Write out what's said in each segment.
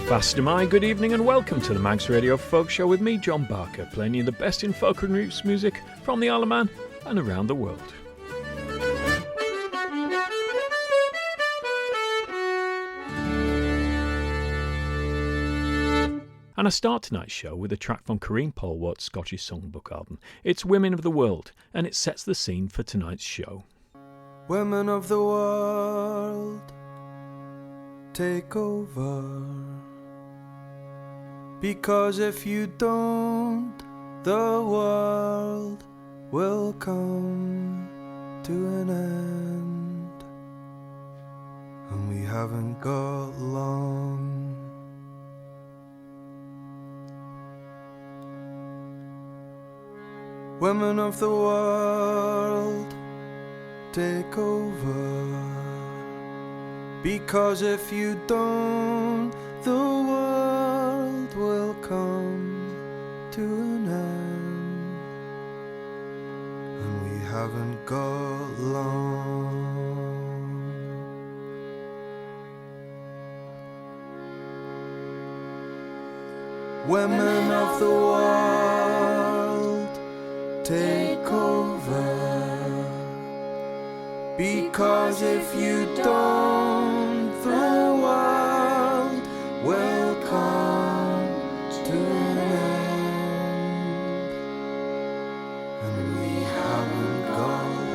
Fast am I, good evening and welcome to the Manx Radio Folk Show with me, John Barker, playing you the best in folk and roots music from the Isle of Man and around the world. And I start tonight's show with a track from Corrine Polwarth's Scottish Songbook album. It's Women of the World, and it sets the scene for tonight's show. Women of the world, take over. Because if you don't, the world will come to an end. And we haven't got long. Women of the world, take over. Because if you don't, the world will come to an end. And we haven't got long. Women of the world, take over. Because if you don't, the world will come to an end. And we haven't got long.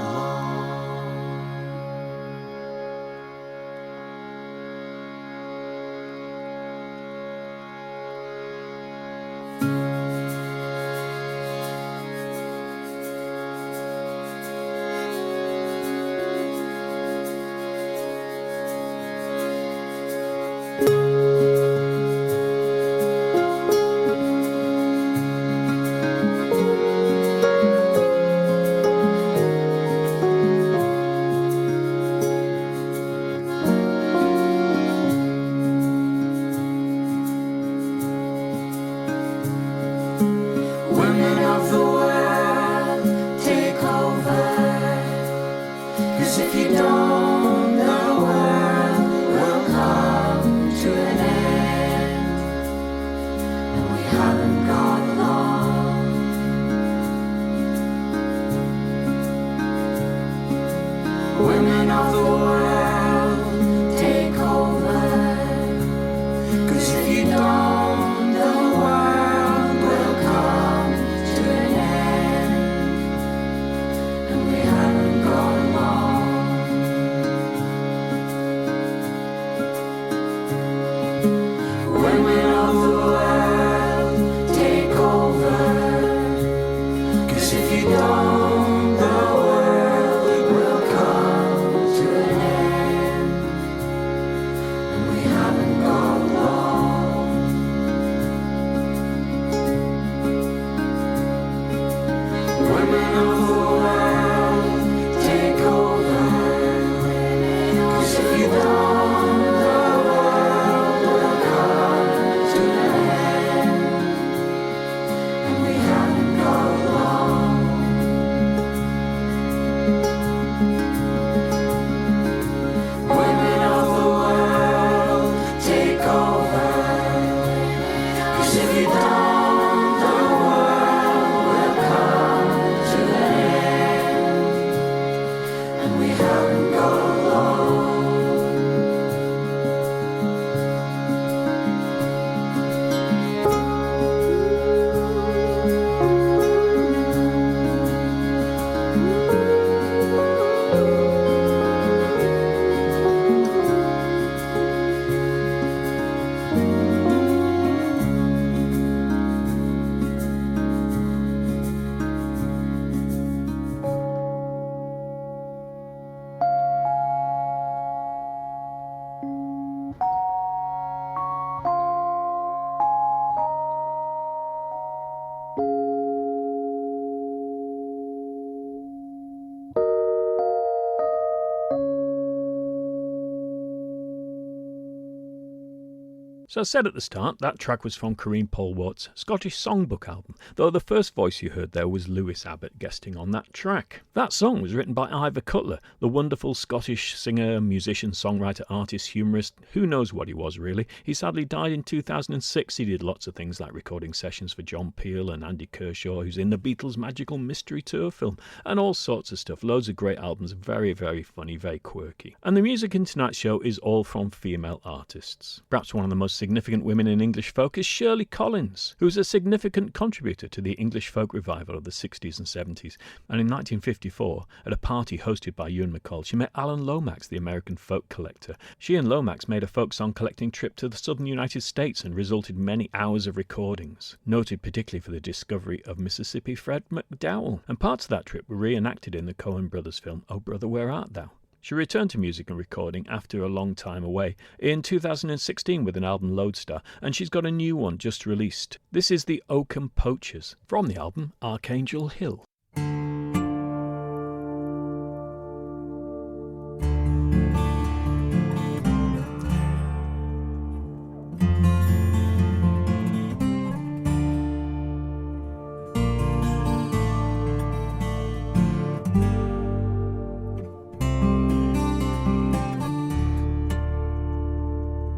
So I said at the start, that track was from Corinne Polwarth's Scottish Songbook album, though the first voice you heard there was Lewis Abbott guesting on that track. That song was written by Ivor Cutler, the wonderful Scottish singer, musician, songwriter, artist, humorist. Who knows what he was really. He sadly died in 2006. He did lots of things like recording sessions for John Peel and Andy Kershaw, who's in the Beatles' Magical Mystery Tour film, and all sorts of stuff. Loads of great albums, very, very funny, very quirky. And the music in tonight's show is all from female artists. Perhaps one of the most significant women in English folk is Shirley Collins, who was a significant contributor to the English folk revival of the 60s and 70s. And in 1954, at a party hosted by Ewan MacColl, she met Alan Lomax, the American folk collector. She and Lomax made a folk song collecting trip to the southern United States and resulted in many hours of recordings, noted particularly for the discovery of Mississippi Fred McDowell. And parts of that trip were reenacted in the Coen brothers film, Oh Brother, Where Art Thou? She returned to music and recording after a long time away in 2016 with an album Lodestar, and she's got a new one just released. This is the Oakham Poachers from the album Archangel Hill.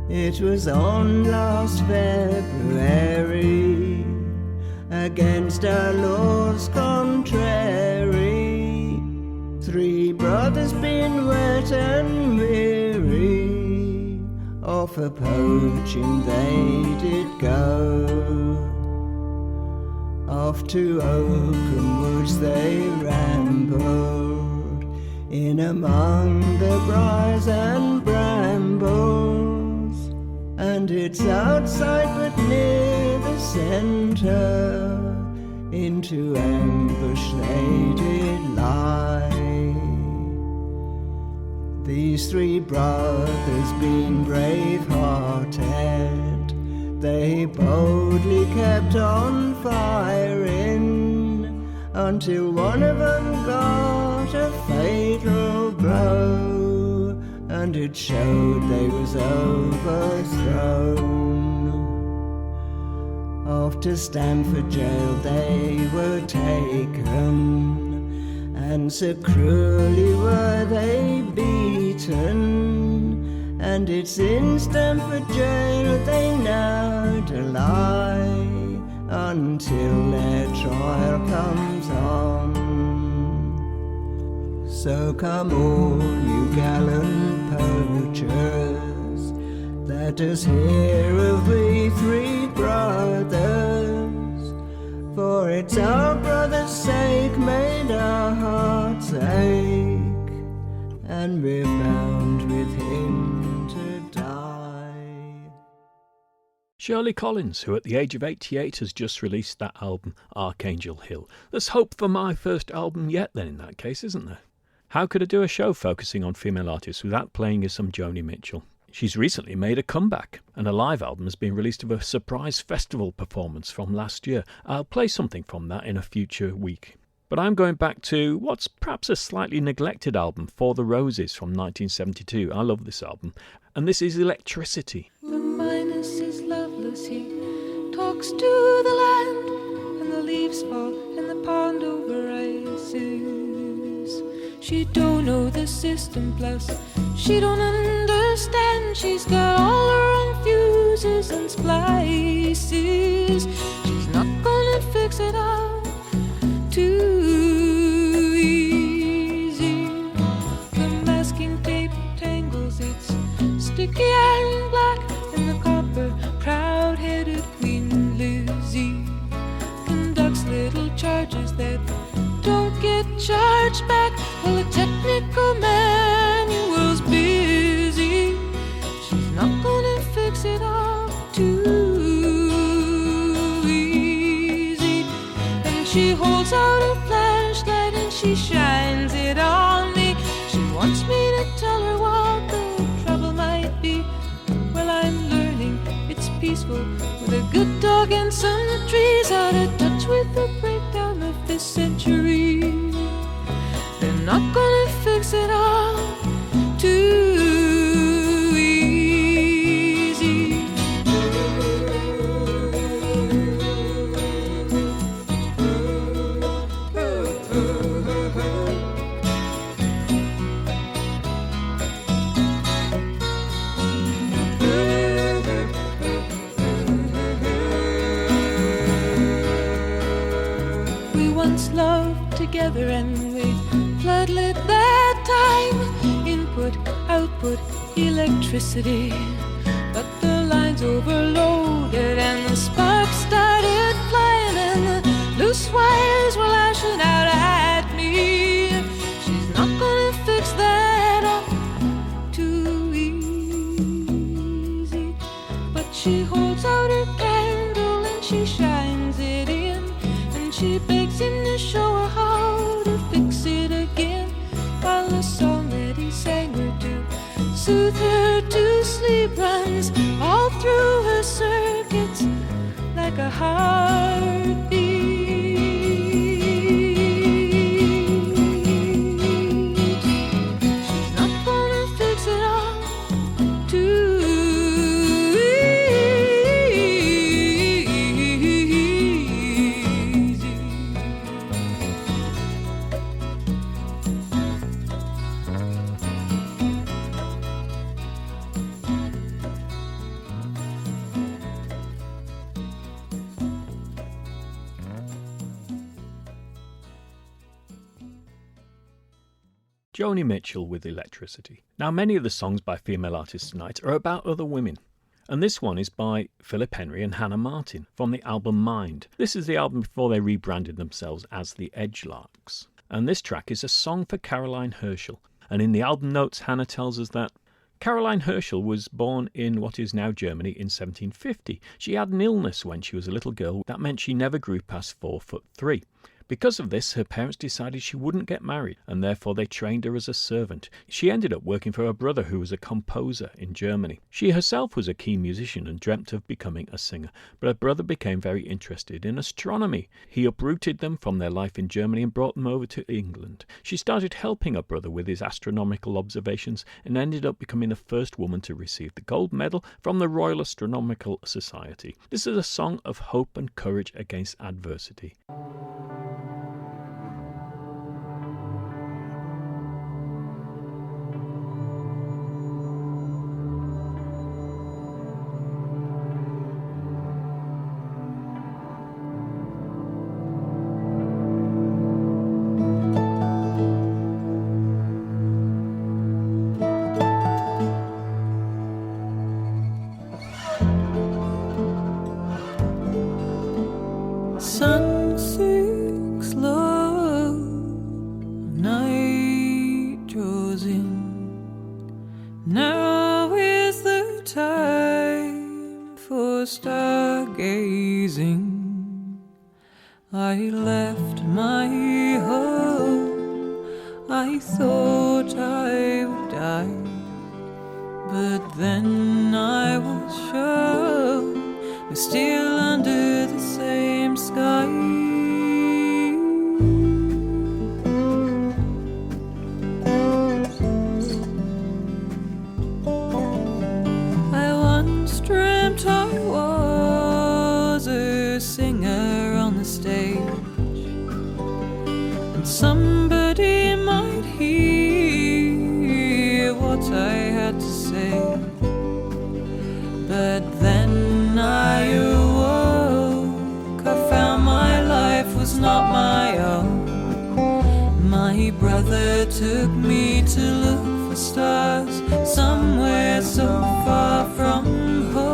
It was on last February, against our laws contrary, three brothers been wet and weary, off a poaching they did go. Off to Oakham woods they rambled, in among the briars and brambles. And it's outside but near the centre, into ambush they did lie. These three brothers being brave-hearted, they boldly kept on firing, until one of them got a fatal blow, and it showed they was overthrown. Off to Stamford jail they were taken, and so cruelly were they beaten, and it's in Stamford jail they now do lie, until their trial comes on. So come all you gallant poachers, let us hear of we three brothers, for it's our brother's sake made our hearts ache, and we're bound with him to die. Shirley Collins, who at the age of 88 has just released that album Archangel Hill. There's hope for my first album yet then in that case, isn't there? How could I do a show focusing on female artists without playing you some Joni Mitchell? She's recently made a comeback, and a live album has been released of a surprise festival performance from last year. I'll play something from that in a future week. But I'm going back to what's perhaps a slightly neglected album, For the Roses from 1972. I love this album. And this is Electricity. The Minos is loveless, he talks to the land, and the leaves fall and the pond over rises. She don't know the system, plus she don't understand. She's got all her own fuses and splices. She's not gonna fix it all too easy. The masking tape tangles, it's sticky and black, and the copper proud-headed Queen Lizzie conducts little charges that don't get charged back. Well, the technical manual's busy. She's not gonna fix it all too easy. And she holds out a flashlight and she shines it on me. She wants me to tell her what the trouble might be. Well, I'm learning it's peaceful with a good dog and some trees, out of touch with the breakdown of this century. They're not gonna fix it all too easy. together and we floodlit that time. Input, output, electricity. But the lines overloaded and the sparks started flying and the loose wires were lashing out at me. She's not gonna fix that up too easy. But she holds out her candle and she shines it in, and she begs him to show her how to fix it again. While the song that he sang her to soothe her to sleep runs all through her circuits like a heartbeat. She's not gonna fix it all too easy. Joni Mitchell with Electricity. Now, many of the songs by female artists tonight are about other women, and this one is by Philip Henry and Hannah Martin from the album Mind. This is the album before they rebranded themselves as the Edgelarks, and this track is a song for Caroline Herschel. And in the album notes, Hannah tells us that Caroline Herschel was born in what is now Germany in 1750. She had an illness when she was a little girl that meant she never grew past 4'3". Because of this, her parents decided she wouldn't get married, and therefore they trained her as a servant. She ended up working for her brother, who was a composer in Germany. She herself was a keen musician and dreamt of becoming a singer, but her brother became very interested in astronomy. He uprooted them from their life in Germany and brought them over to England. She started helping her brother with his astronomical observations and ended up becoming the first woman to receive the gold medal from the Royal Astronomical Society. This is a song of hope and courage against adversity. Sun sinks low, night draws in. Now is the time for stargazing. I left my home, I thought I would die, but then I was shown we're still under the same sky. I once dreamt I was a singer on the stage, and somebody might hear what I had to say. But then I awoke, I found my life was not my own. My brother took me to look for stars somewhere so far from home.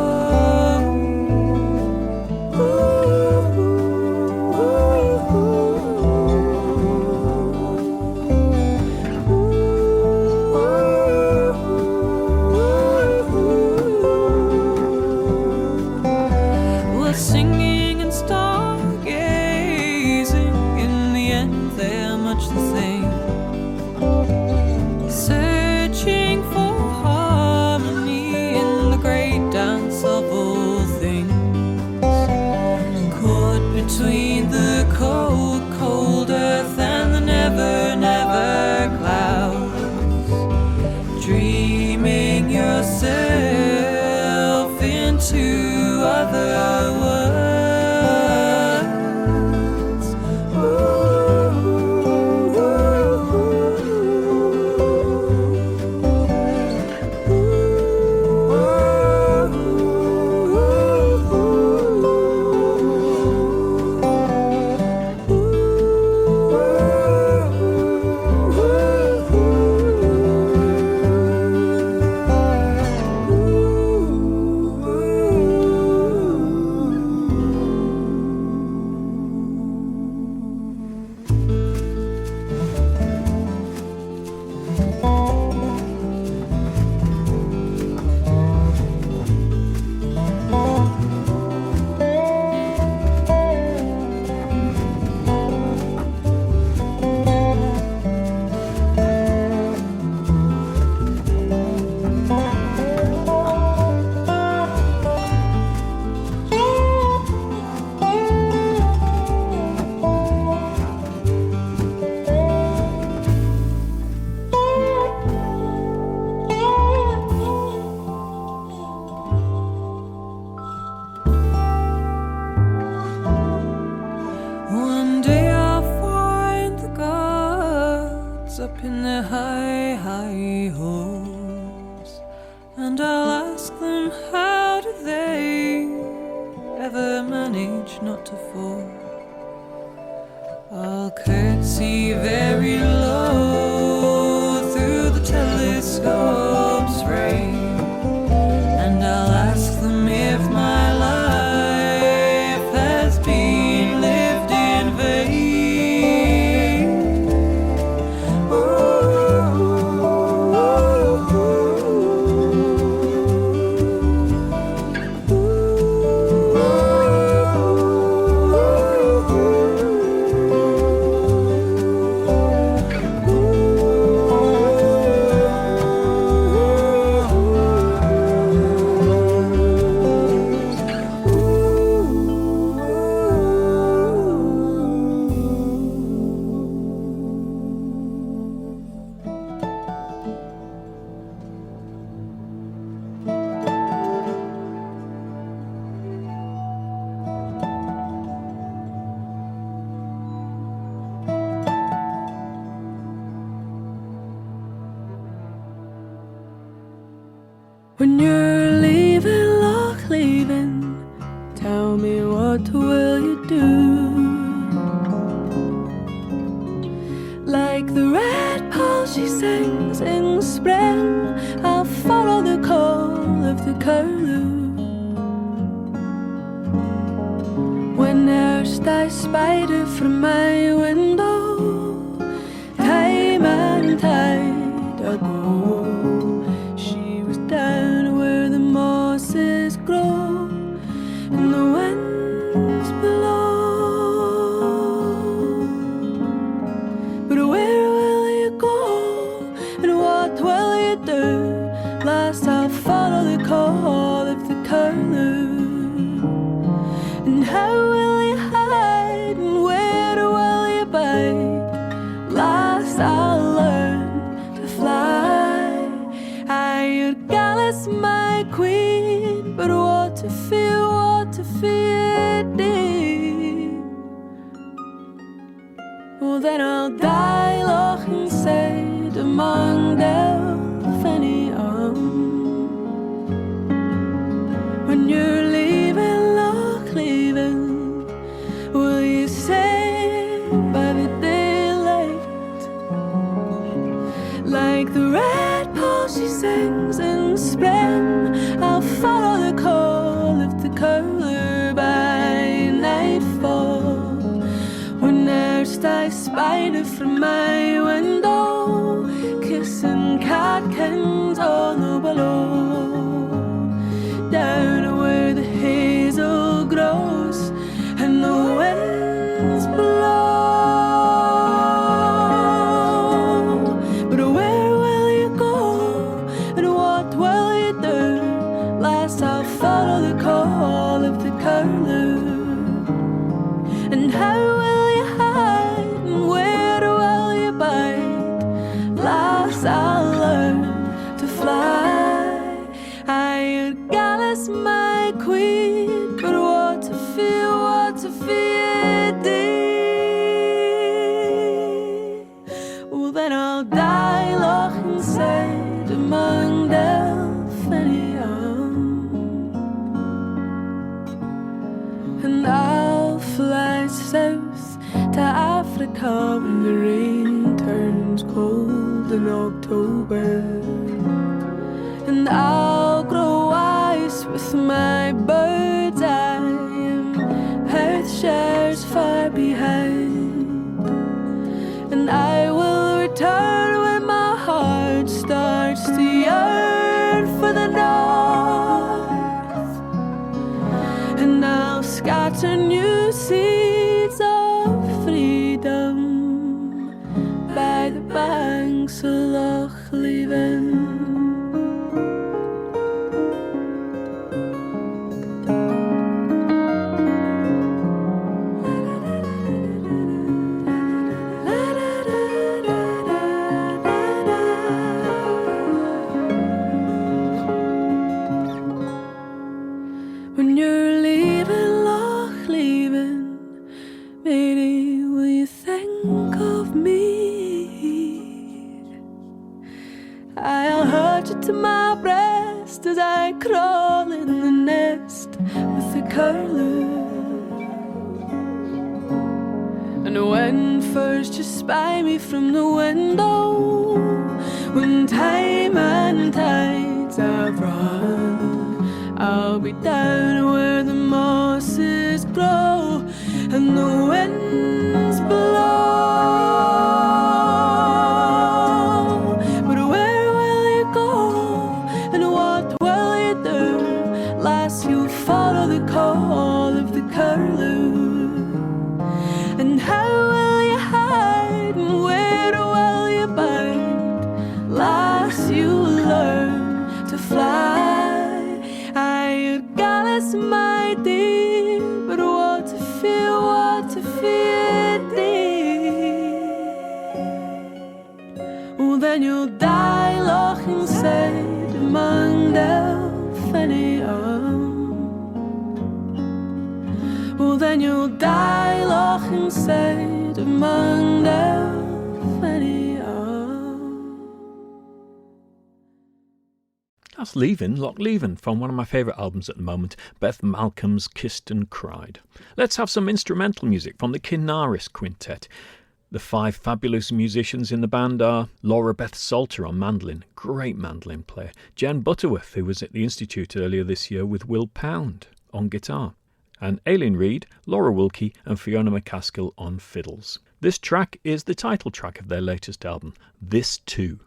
Singing and stargazing, in the end they're much the same. Searching for harmony in the great dance of all things. Caught between the cold, cold earth and the never, never clouds. Dreaming yourself into other worlds. hi-hos, and I'll ask them how do they ever manage not to fall. I'll curtsy very low through the telescope's ray, and I'll ask them if my life has been lived in vain. When you're leaving Loch leaving, tell me what will you do? Like the red pole she sings in spring, I'll follow the call of the curlew. When there's that spider from my window, time and tide ago, down where the mosses grow and the winds blow. But where will you go and what will you do? Last I'll follow the call of the curlew. And how will you hide and where will you bide? Last I'll learn to fly. Your gal is my queen, but what to fear deep. Well then I'll die loch inside among Delphinium. When you're leaving Loch leaving, will you say by the daylight, like the red pole she sings in spring, I'll follow the call of the curlew by nightfall. When there's that spider from my window, kissing catkins on the willow, down where the hazel grows and the winds blow. But where will you go and what will you do? Last I'll follow the call of the curlew. And how will you hide and where will you bide? Last I'll learn to fly. Your gal is my queen, but what to fear thee. Well then I'll die loch inside among Delphinium, and I'll fly south to Africa when the rain turns cold in October, and I'll grow wise with my bird's eye, and Perthshire's far behind, and I will return when my heart starts to yearn for the north, and I'll scatter new seeds of freedom by the banks of Loch Leven. When you're leaving Loch leaving, matey, will you think of me? I'll hold you to my breast as I crawl in the nest with the curlew. And when first you spy me from the window, when time and tides have run, I'll be down where the mosses grow and the winds blow. But where will you go and what will you do? Lass, you'll follow the call of the curlew. And how will you hide and where will you bide? Lass, you'll learn to fly. Aye, Gallus, my dear, but what to fear thee. Oh, then you'll die looking sad among Delphinium. Oh, then you'll die looking sad among Delphinium. That's Leavin', Loch Leavin', from one of my favourite albums at the moment, Beth Malcolm's Kissed and Cried. Let's have some instrumental music from the Kinaris Quintet. The 5 fabulous musicians in the band are Laura Beth Salter on mandolin, great mandolin player, Jen Butterworth, who was at the Institute earlier this year with Will Pound on guitar, and Aileen Reid, Laura Wilkie and Fiona McCaskill on fiddles. This track is the title track of their latest album, This Too.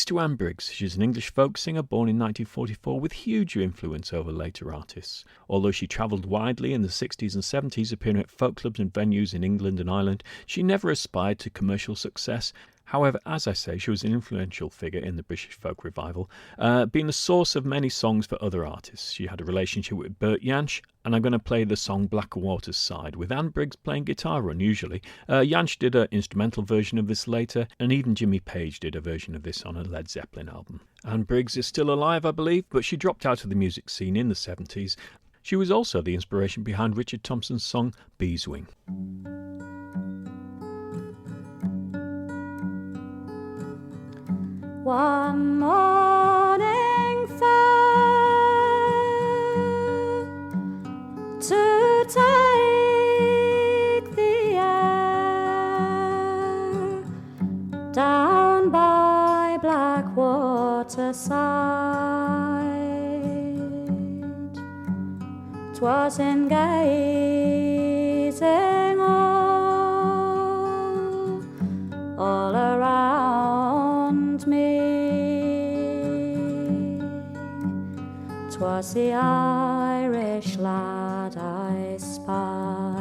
to Anne Briggs. She's an English folk singer born in 1944 with huge influence over later artists. Although she travelled widely in the 60s and 70s, appearing at folk clubs and venues in England and Ireland, she never aspired to commercial success. However, as I say, she was an influential figure in the British folk revival, being the source of many songs for other artists. She had a relationship with Bert Jansch, and I'm going to play the song Blackwater's Side, with Anne Briggs playing guitar unusually. Jansch did an instrumental version of this later, and even Jimmy Page did a version of this on a Led Zeppelin album. Anne Briggs is still alive, I believe, but she dropped out of the music scene in the 70s. She was also the inspiration behind Richard Thompson's song Beeswing. One morning fair to take the air down by Blackwater side. 'Twas in gazing all around me. 'Twas the Irish lad I spied.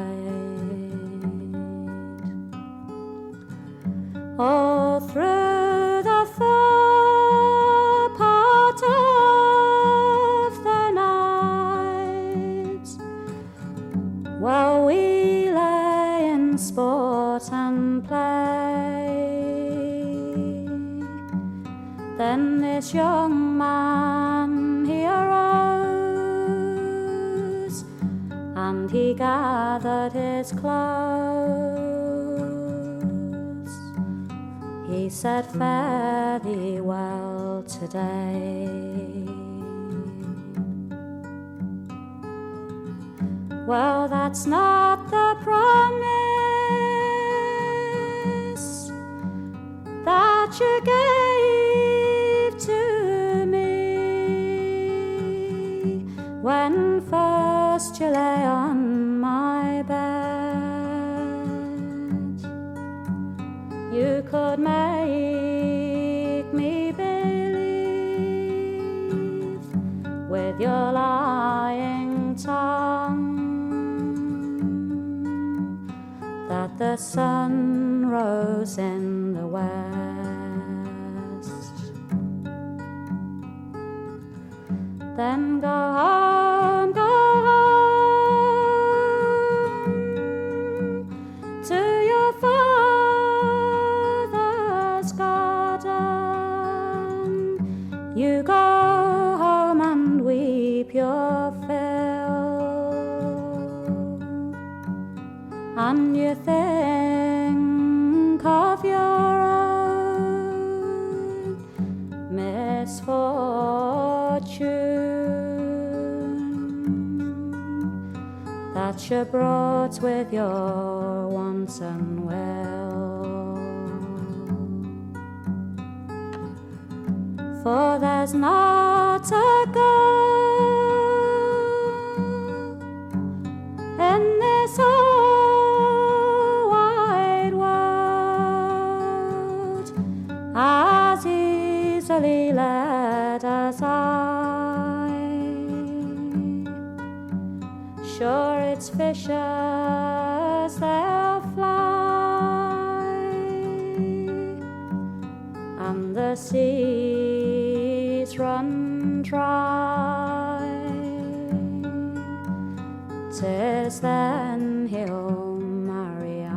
All through the far part of the night, while we lay in sport and play, then this young man he arose, and he gathered his clothes. He said, "Fare thee well today." Well, that's not the promise that you gave to me when first you lay on my bed. You could make me believe with your lying tongue that the sun rose in the west. Then go home to your father's garden. You go home and weep your fill, and you think of your own misfortune that you brought with your wanton will. For there's not a girl in this whole wide world as easily led as I. Sure, it's fishers, they'll fly, and the seas run dry. 'Tis then he'll marry I.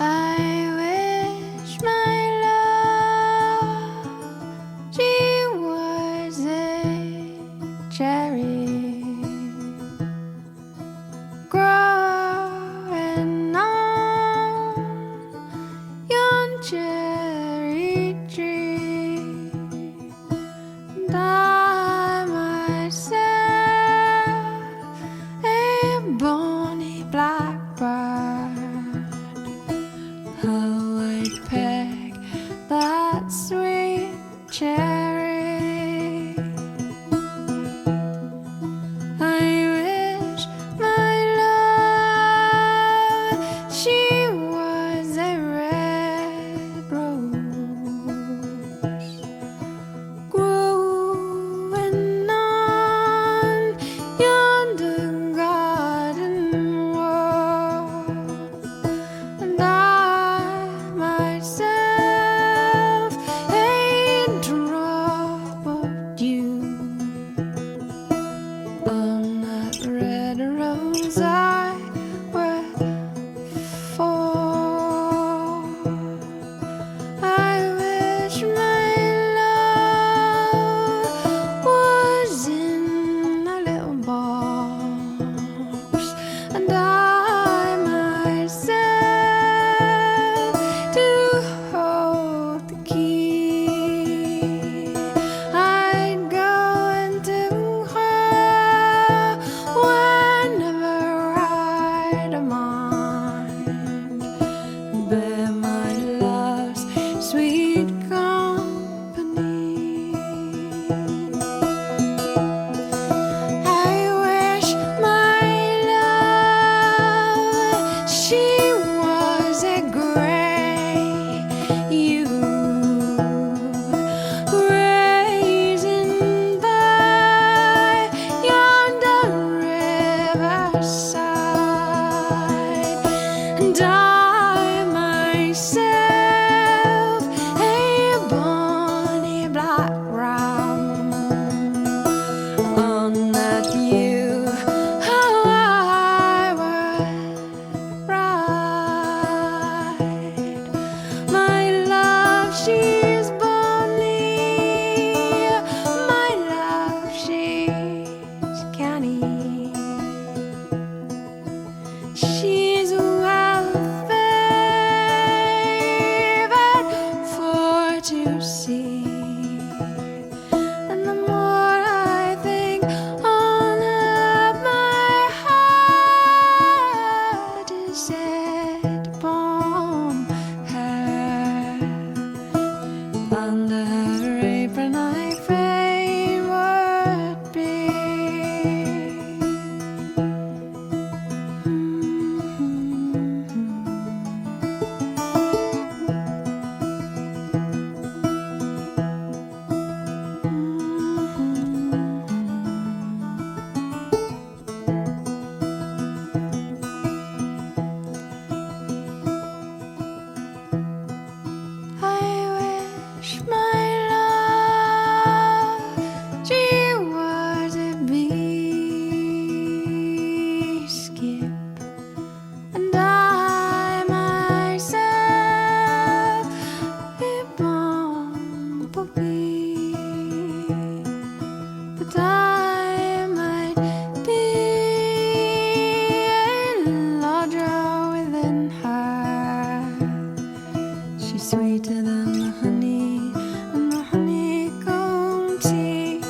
I wish my love our side, and I myself a bonny black round on that view how I would ride. My love, she's bonny, my love, she's canny, she's well favored for to see, and the more I think on her, my heart is set upon her. Under her apron I fain would be. I wish my love she were to be skip, and I myself a bumblebee, but I might be a lodger within her. She's sweeter than the honey and the honeycomb tea,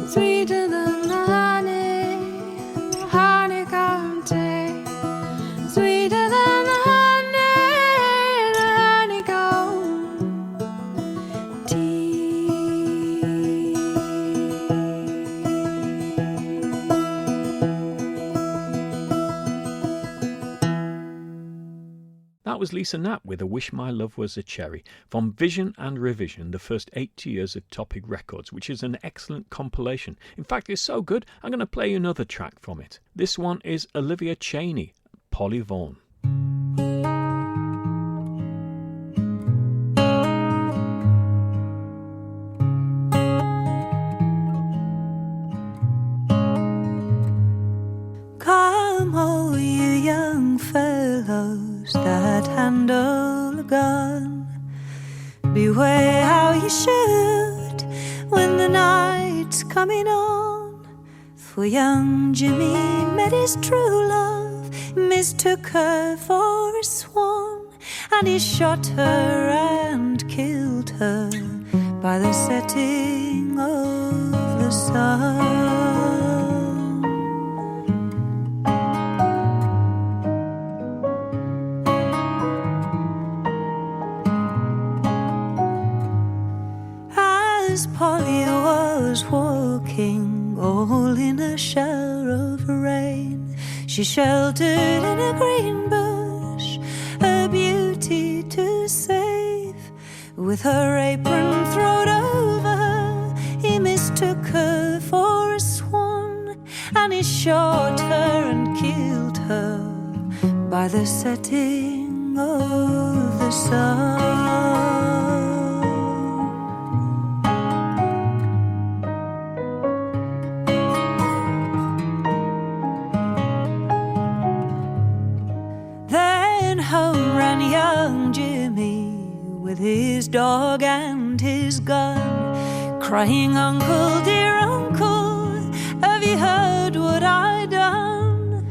sweeter than the honey and the honeycomb tea, sweeter than the honey and the honeycomb tea. That was Lisa Knapp with I Wish My Love Was a Cherry from Vision and Revision, the first 80 years of Topic Records, which is an excellent compilation. In fact, it's so good, I'm going to play you another track from it. This one is Olivia Cheney, Polly Vaughan. Come, all you young fellows that handle a gun, beware how you shoot when the night's coming on. For young Jimmy met his true love, mistook her for a swan, and he shot her and killed her by the setting of the sun. As Polly was walking all in a shower of rain, she sheltered in a green bush, her beauty to save. With her apron thrown over her, he mistook her for a swan, and he shot her and killed her by the setting of the sun. Home ran young Jimmy with his dog and his gun, crying, "Uncle, dear uncle, have you heard what I done?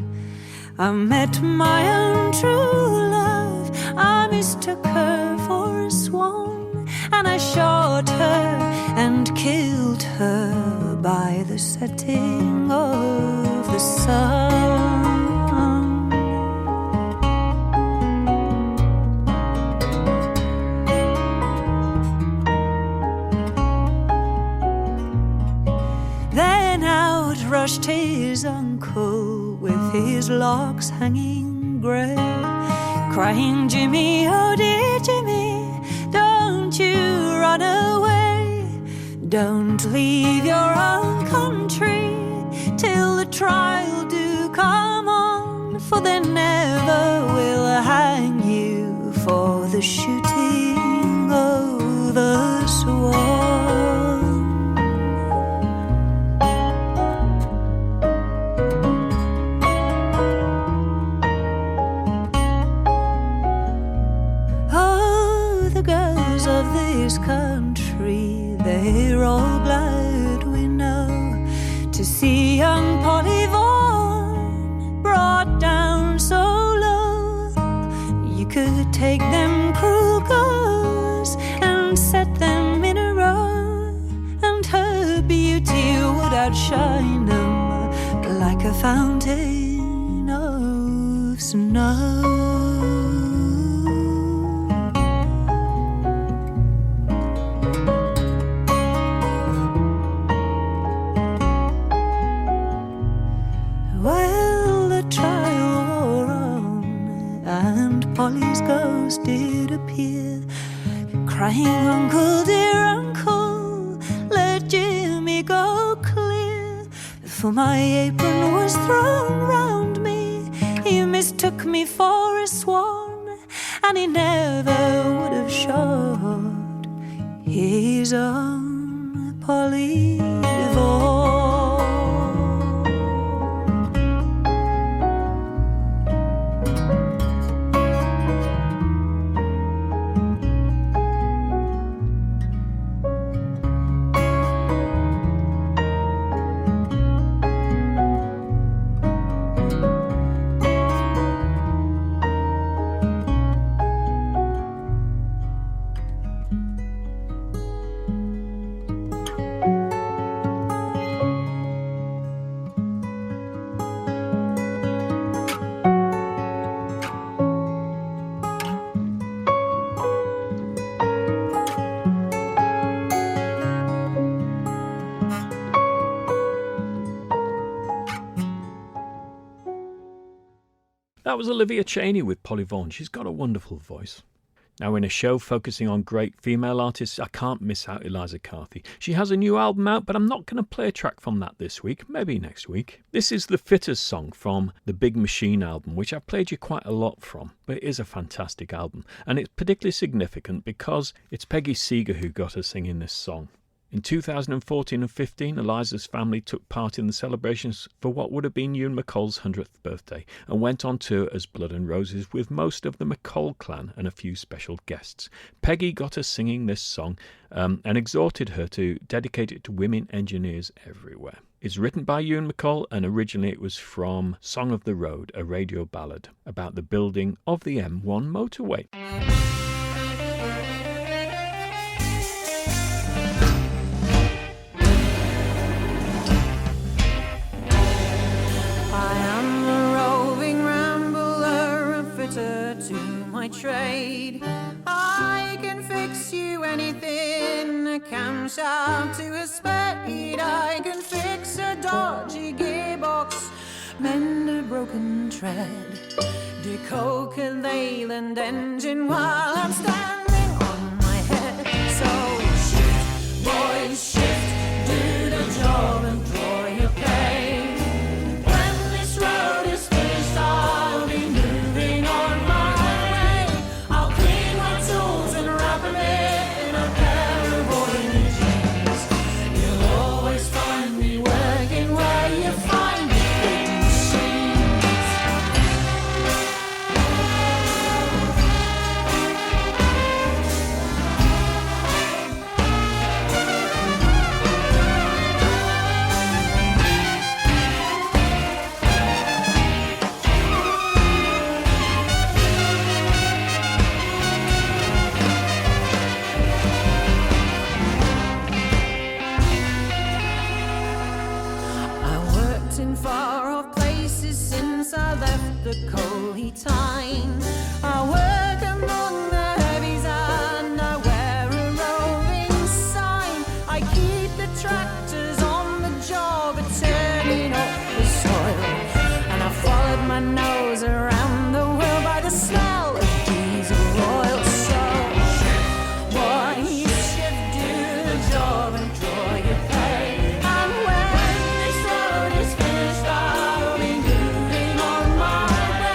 I met my own true love, I mistook her for a swan, and I shot her and killed her by the setting of the sun." Rushed his uncle with his locks hanging grey, crying, "Jimmy, oh dear Jimmy, don't you run away. Don't leave your own country till the trial do come for they never will hang you for the shooting of a swan. Oh, the girls of this country, they're all glad we know to see young Polly Vaughan brought down so low. You could take them cruel girls and set them in a row, and her beauty would outshine them like a fountain of snow. Polly's ghost did appear, crying, "Uncle, dear uncle, let Jimmy go clear." For my apron was thrown round me, he mistook me for a swan, and he never would have shot his own Polly Vaughan. That was Olivia Cheney with Polly Vaughan. She's got a wonderful voice. Now, in a show focusing on great female artists, I can't miss out Eliza Carthy. She has a new album out, but I'm not going to play a track from that this week, maybe next week. This is the Fitters song from the Big Machine album, which I've played you quite a lot from, but it is a fantastic album. And it's particularly significant because it's Peggy Seeger who got her singing this song. In 2014 and 15, Eliza's family took part in the celebrations for what would have been Ewan McCall's 100th birthday and went on tour as Blood and Roses with most of the McCall clan and a few special guests. Peggy got her singing this song and exhorted her to dedicate it to women engineers everywhere. It's written by Ewan McCall, and originally it was from Song of the Road, a radio ballad about the building of the M1 motorway. To my trade, I can fix you anything, a camshaft to a spade. I can fix a dodgy gearbox, mend a broken tread, decoke a Leyland engine while I'm standing on my head. So shift, boys, shift, do the job and draw your pay. When this road is finished, I'll be moving on my way. I'll clean my tools and wrap them in a pair of oily jeans. You'll always find me working where you find me, big machines. In far off places since I left the coaly time. I work among the heavies and I wear a roving sign. I keep the tractors on the job of turning up the soil, and I followed my nose around the world by the smell of diesel oil. So boy, you should do the job and draw your pay. And when this road is finished, I'll be moving on my way.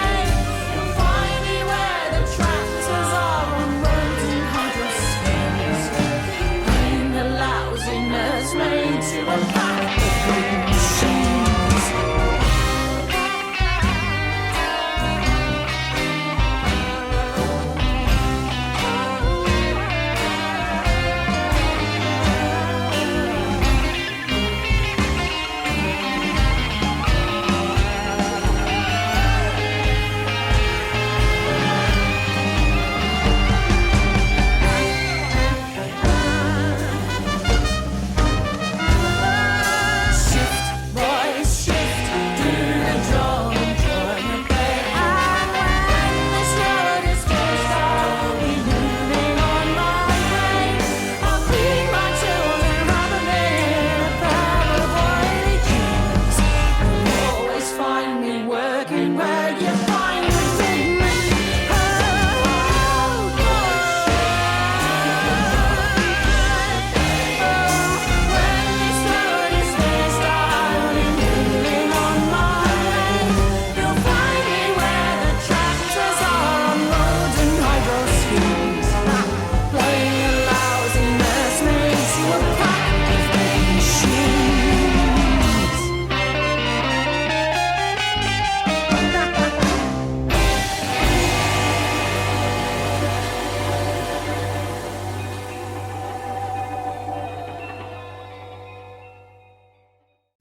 looking where you find the pigment. When they slowly spaced out and moving on my way, you'll find me where the tractors are on roads and hydro schemes. Playing a lousy mess makes you a pack of big machines.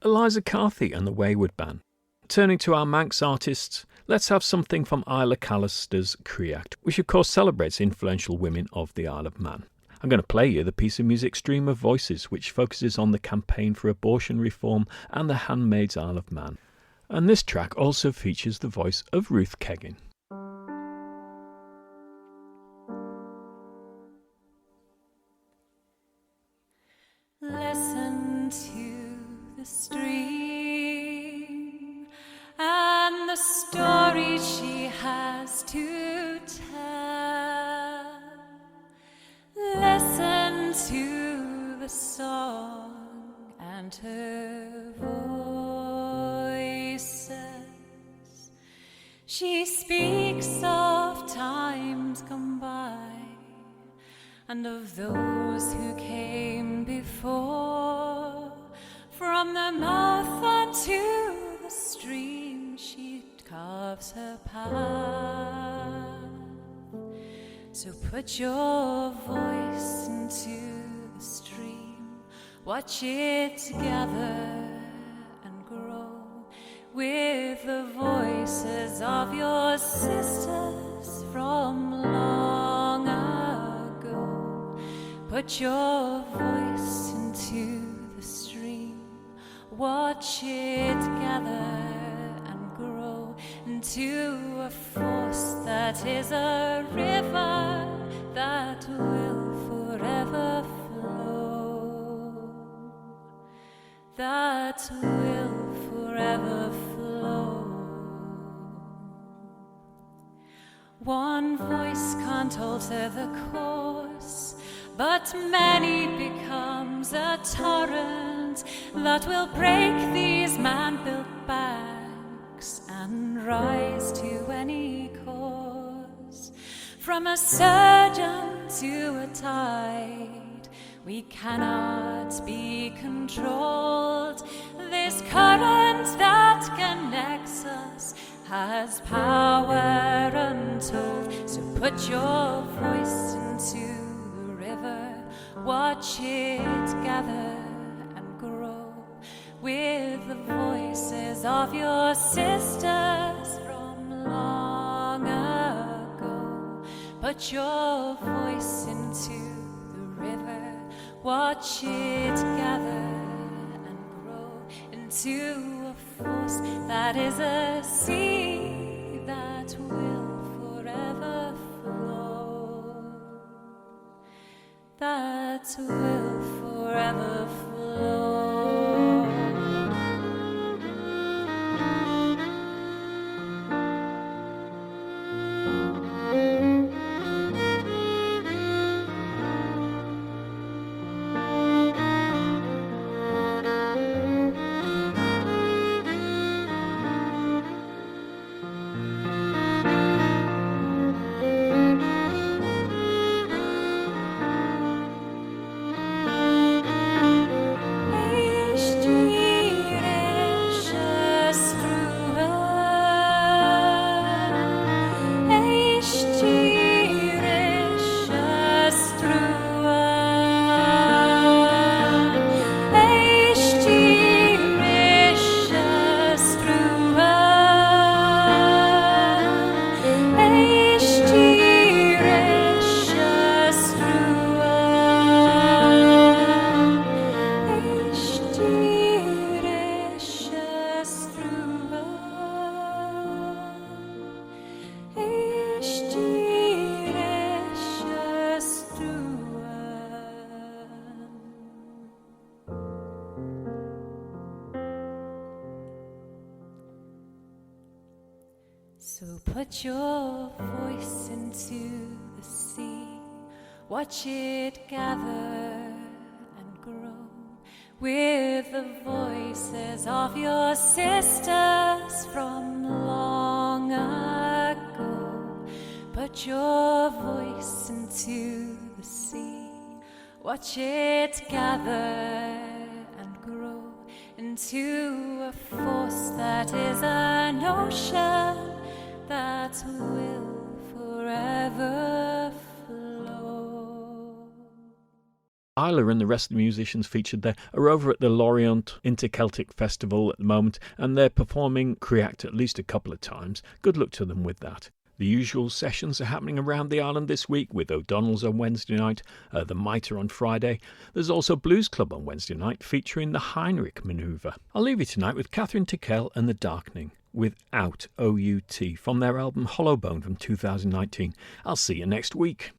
Eliza Carthy and the Wayward Band. Turning to our Manx artists, let's have something from Isla Callister's Creact, which of course celebrates influential women of the Isle of Man. I'm going to play you the piece of music Stream of Voices, which focuses on the campaign for abortion reform and the Handmaid's Isle of Man. And this track also features the voice of Ruth Keggin. Listen to the stream and the story she has to tell. Listen to the song and her voices. She speaks of times gone by and of those who came before. From the mouth unto the stream she carves her path. So put your voice into the stream, watch it gather and grow with the voices of your sisters from long ago. Put your voice into the stream, watch it gather and grow into a force that is a river that will forever flow, that will forever flow. One voice can't alter the course, but many becomes a torrent that will break these man-built banks and rise to any cause. From a surge to a tide, we cannot be controlled. This current that connects us has power untold. So put your voice into the river, watch it gather and grow with the voices of your sisters from long ago. Put your voice into the river, watch it gather and grow into a force that is a sea that will forever flow, that will forever flow. So put your voice into the sea, watch it gather and grow with the voices of your sisters from long ago. Put your voice into the sea, watch it gather and grow into a force that is an ocean that will forever flow. Isla and the rest of the musicians featured there are over at the Lorient Inter-Celtic Festival at the moment, and they're performing Creact at least a couple of times. Good luck to them with that. The usual sessions are happening around the island this week, with O'Donnell's on Wednesday night, the Mitre on Friday. There's also Blues Club on Wednesday night featuring the Heinrich Manoeuvre. I'll leave you tonight with Kathryn Tickell and The Darkening, without OUT, from their album Hollowbone from 2019. I'll see you next week.